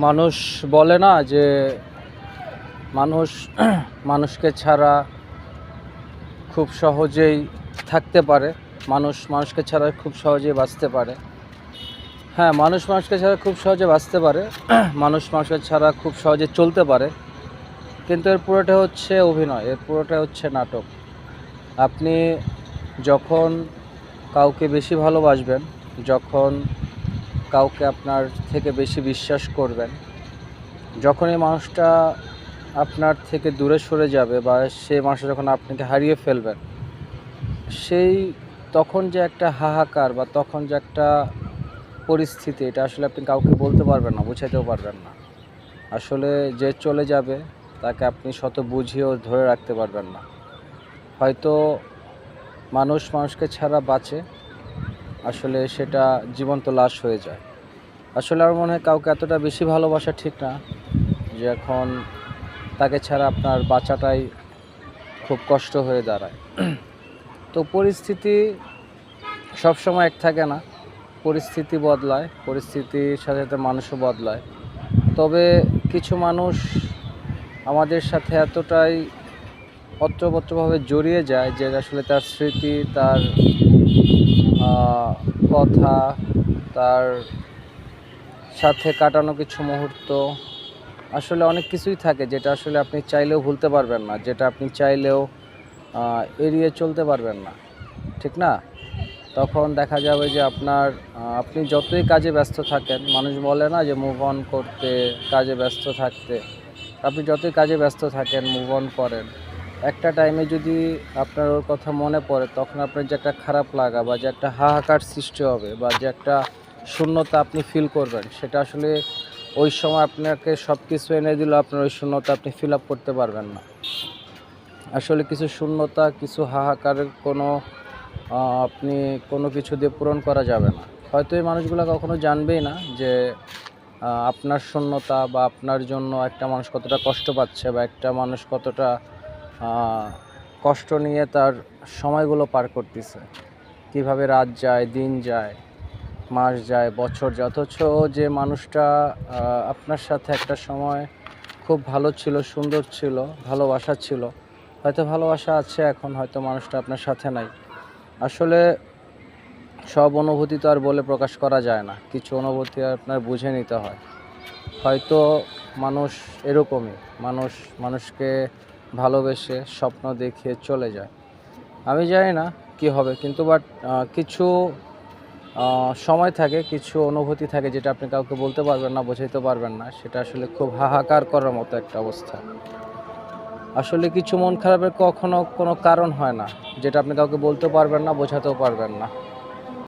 মানুষ বলে না যে মানুষ মানুষকে ছাড়া খুব সহজেই থাকতে পারে, মানুষ মানুষকে ছাড়া খুব সহজেই বাঁচতে পারে। হ্যাঁ, মানুষ মানুষকে ছাড়া খুব সহজে বাঁচতে পারে, মানুষ মানুষকে ছাড়া খুব সহজে চলতে পারে, কিন্তু এর পুরোটা হচ্ছে অভিনয়, এর পুরোটা হচ্ছে নাটক। আপনি যখন কাউকে বেশি ভালোবাসবেন, যখন কাউকে আপনার থেকে বেশি বিশ্বাস করবেন, যখন এই মানুষটা আপনার থেকে দূরে সরে যাবে বা সেই মানুষটা যখন আপনাকে হারিয়ে ফেলবেন, সেই তখন যে একটা হাহাকার বা তখন যে একটা পরিস্থিতি, এটা আসলে আপনি কাউকে বলতে পারবেন না, বোঝাতেও পারবেন না। আসলে যে চলে যাবে তাকে আপনি শত বুঝিয়েও ধরে রাখতে পারবেন না। হয়তো মানুষ মানুষকে ছাড়া বাঁচে, আসলে সেটা জীবন্ত লাশ হয়ে যায়। আসলে আমার মনে হয় কাউকে এতটা বেশি ভালোবাসা ঠিক না যে এখন তাকে ছাড়া আপনার বাঁচাটাই খুব কষ্ট হয়ে দাঁড়ায়। তো পরিস্থিতি সবসময় এক থাকে না, পরিস্থিতি বদলায়, পরিস্থিতির সাথে সাথে মানুষও বদলায়। তবে কিছু মানুষ আমাদের সাথে এতটাই অত্রবত্রভাবে জড়িয়ে যায় যে আসলে তার স্মৃতি, তার কথা, তার সাথে কাটানো কিছু মুহূর্ত, আসলে অনেক কিছুই থাকে যেটা আসলে আপনি চাইলেও ভুলতে পারবেন না, যেটা আপনি চাইলেও এড়িয়ে চলতে পারবেন না, ঠিক না? তখন দেখা যাবে যে আপনি যতই কাজে ব্যস্ত থাকেন, মানুষ বলে না যে মুভ অন করতে, কাজে ব্যস্ত থাকতে। আপনি যতই কাজে ব্যস্ত থাকেন, মুভ অন করেন, একটা টাইমে যদি আপনার ওর কথা মনে পড়ে, তখন আপনার যে একটা খারাপ লাগা বা যে একটা হাহাকার সৃষ্টি হবে বা যে একটা শূন্যতা আপনি ফিল করবেন, সেটা আসলে ওই সময় আপনাকে সব কিছু এনে দিলেও আপনার ওই শূন্যতা আপনি ফিল আপ করতে পারবেন না। আসলে কিছু শূন্যতা, কিছু হাহাকারের আপনি কোনো কিছু দিয়ে পূরণ করা যাবে না। হয়তো এই মানুষগুলো কখনো জানবেই না যে আপনার শূন্যতা বা আপনার জন্য একটা মানুষ কতটা কষ্ট পাচ্ছে বা একটা মানুষ কতটা কষ্ট নিয়ে তার সময়গুলো পার করতেছে, কীভাবে রাত যায়, দিন যায়, মাস যায়, বছর যায়, অথচ যে মানুষটা আপনার সাথে একটা সময় খুব ভালো ছিল, সুন্দর ছিল, ভালোবাসা ছিল, হয়তো ভালোবাসা আছে এখন, হয়তো মানুষটা আপনার সাথে নাই। আসলে সব অনুভূতি তো আর বলে প্রকাশ করা যায় না, কিছু অনুভূতি আপনার বুঝে নিতে হয়। হয়তো মানুষ এরকমই, মানুষ মানুষকে ভালোবেসে স্বপ্ন দেখিয়ে চলে যায়। আমি জানি না কি হবে, কিন্তু কিছু সময় থাকে, কিছু অনুভূতি থাকে যেটা আপনি কাউকে বলতে পারবেন না, বোঝাইতে পারবেন না, সেটা আসলে খুব হাহাকার করার মতো একটা অবস্থা। আসলে কিছু মন খারাপের কখনো কোনো কারণ হয় না, যেটা আপনি কাউকে বলতে পারবেন না, বোঝাতেও পারবেন না।